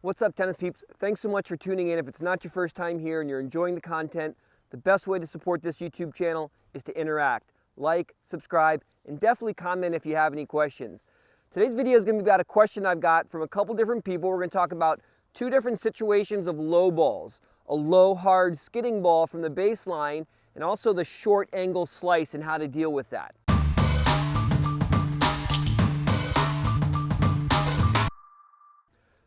What's up, tennis peeps? Thanks so much for tuning in. If it's not your first time here and you're enjoying the content, the best way to support this YouTube channel is to interact. Like, subscribe, and definitely comment if you have any questions. Today's video is going to be about a question I've got from a couple different people. We're going to talk about two different situations of low balls. A low, hard, skidding ball from the baseline, and also the short angle slice and how to deal with that.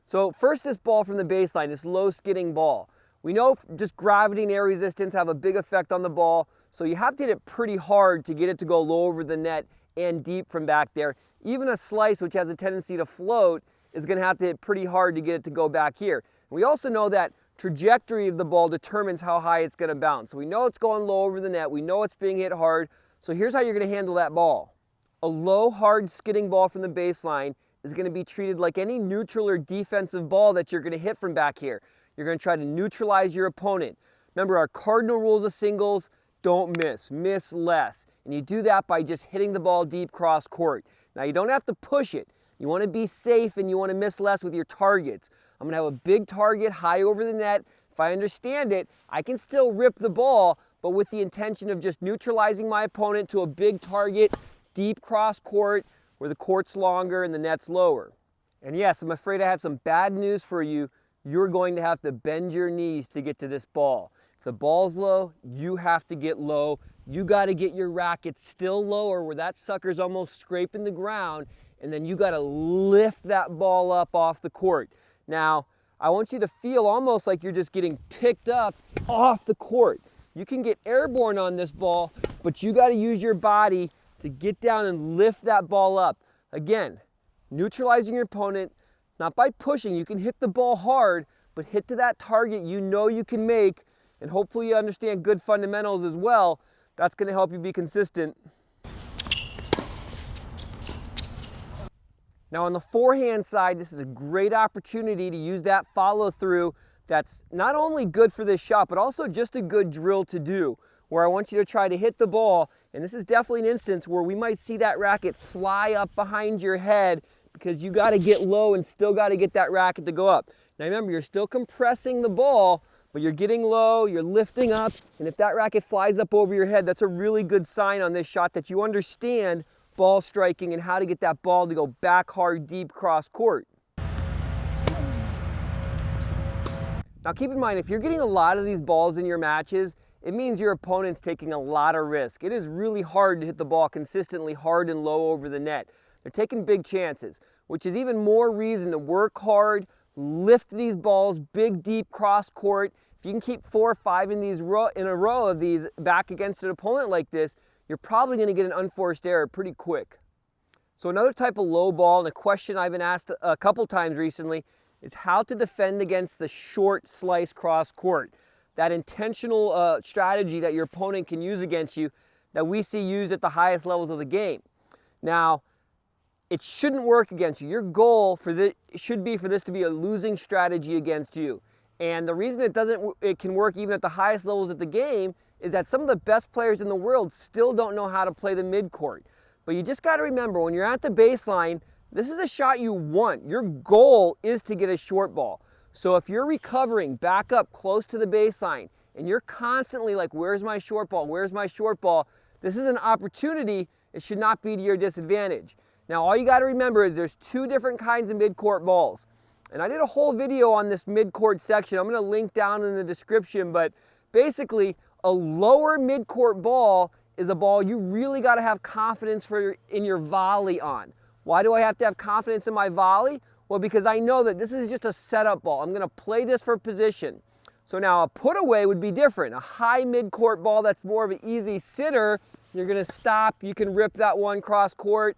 So first, this ball from the baseline, this low skidding ball. We know just gravity and air resistance have a big effect on the ball, so you have to hit it pretty hard to get it to go low over the net and deep from back there. Even a slice, which has a tendency to float, is going to have to hit pretty hard to get it to go back here. We also know that trajectory of the ball determines how high it's going to bounce. So we know it's going low over the net, we know it's being hit hard, so here's how you're going to handle that ball. A low, hard skidding ball from the baseline is going to be treated like any neutral or defensive ball that you're going to hit from back here. You're going to try to neutralize your opponent. Remember, our cardinal rules of singles: don't miss, miss less. And you do that by just hitting the ball deep cross court. Now, you don't have to push it. You want to be safe and you want to miss less with your targets. I'm going to have a big target high over the net. If I understand it, I can still rip the ball, but with the intention of just neutralizing my opponent to a big target, deep cross court, where the court's longer and the net's lower. And yes, I'm afraid I have some bad news for you. You're going to have to bend your knees to get to this ball. If the ball's low, you have to get low. You got to get your racket still lower where that sucker's almost scraping the ground, and then you got to lift that ball up off the court. Now, I want you to feel almost like you're just getting picked up off the court. You can get airborne on this ball, but you got to use your body to get down and lift that ball up. Again, neutralizing your opponent, not by pushing. You can hit the ball hard, but hit to that target you know you can make, and hopefully you understand good fundamentals as well. That's going to help you be consistent. Now, on the forehand side, this is a great opportunity to use that follow through. That's not only good for this shot, but also just a good drill to do, where I want you to try to hit the ball, and this is definitely an instance where we might see that racket fly up behind your head because you got to get low and still got to get that racket to go up. Now remember, you're still compressing the ball, but you're getting low, you're lifting up, and if that racket flies up over your head, that's a really good sign on this shot that you understand ball striking and how to get that ball to go back hard, deep cross court. Now keep in mind, if you're getting a lot of these balls in your matches, it means your opponent's taking a lot of risk. It is really hard to hit the ball consistently hard and low over the net. They're taking big chances, which is even more reason to work hard, lift these balls, big, deep cross court. If you can keep 4 or 5 in a row of these back against an opponent like this, you're probably going to get an unforced error pretty quick. So another type of low ball, and a question I've been asked a couple times recently, is how to defend against the short slice cross court. That intentional strategy that your opponent can use against you that we see used at the highest levels of the game. Now, it shouldn't work against you. Your goal for this should be for this to be a losing strategy against you. And the reason it can work even at the highest levels of the game is that some of the best players in the world still don't know how to play the midcourt. But you just got to remember, when you're at the baseline, this is a shot you want. Your goal is to get a short ball. So if you're recovering back up close to the baseline and you're constantly like, where's my short ball? Where's my short ball? This is an opportunity. It should not be to your disadvantage. Now, all you got to remember is there's 2 different kinds of midcourt balls. And I did a whole video on this midcourt section. I'm going to link down in the description, but basically a lower midcourt ball is a ball you really got to have confidence in your volley on. Why do I have to have confidence in my volley? Well, because I know that this is just a setup ball. I'm going to play this for position. So now a put away would be different. A high midcourt ball that's more of an easy sitter. You're going to stop. You can rip that one cross court.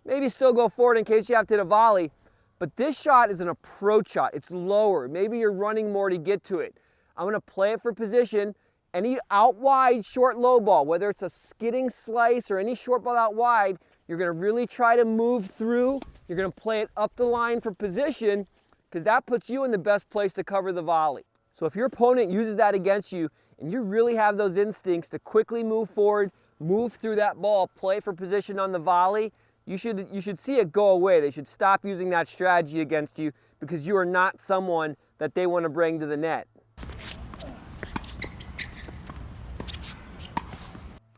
Maybe still go forward in case you have to hit a volley. But this shot is an approach shot. It's lower. Maybe you're running more to get to it. I'm going to play it for position. Any out wide short low ball, whether it's a skidding slice or any short ball out wide, you're going to really try to move through. You're going to play it up the line for position because that puts you in the best place to cover the volley. So if your opponent uses that against you and you really have those instincts to quickly move forward, move through that ball, play for position on the volley, you should see it go away. They should stop using that strategy against you because you are not someone that they want to bring to the net.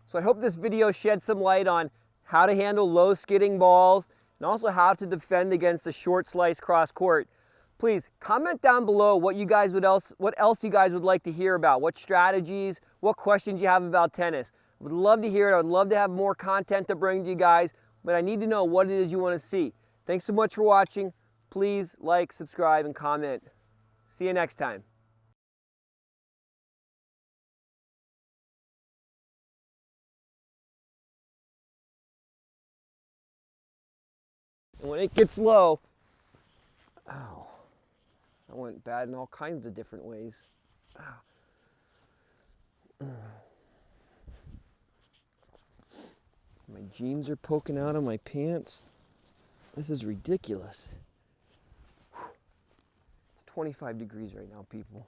So I hope this video shed some light on how to handle low skidding balls and also how to defend against a short slice cross court. Please comment down below what else you guys would like to hear about, what strategies, what questions you have about tennis. I would love to hear it. I would love to have more content to bring to you guys, but I need to know what it is you want to see. Thanks so much for watching. Please like, subscribe, and comment. See you next time. And when it gets low, ow, I went bad in all kinds of different ways. Ow. My jeans are poking out of my pants. This is ridiculous. It's 25 degrees right now, people.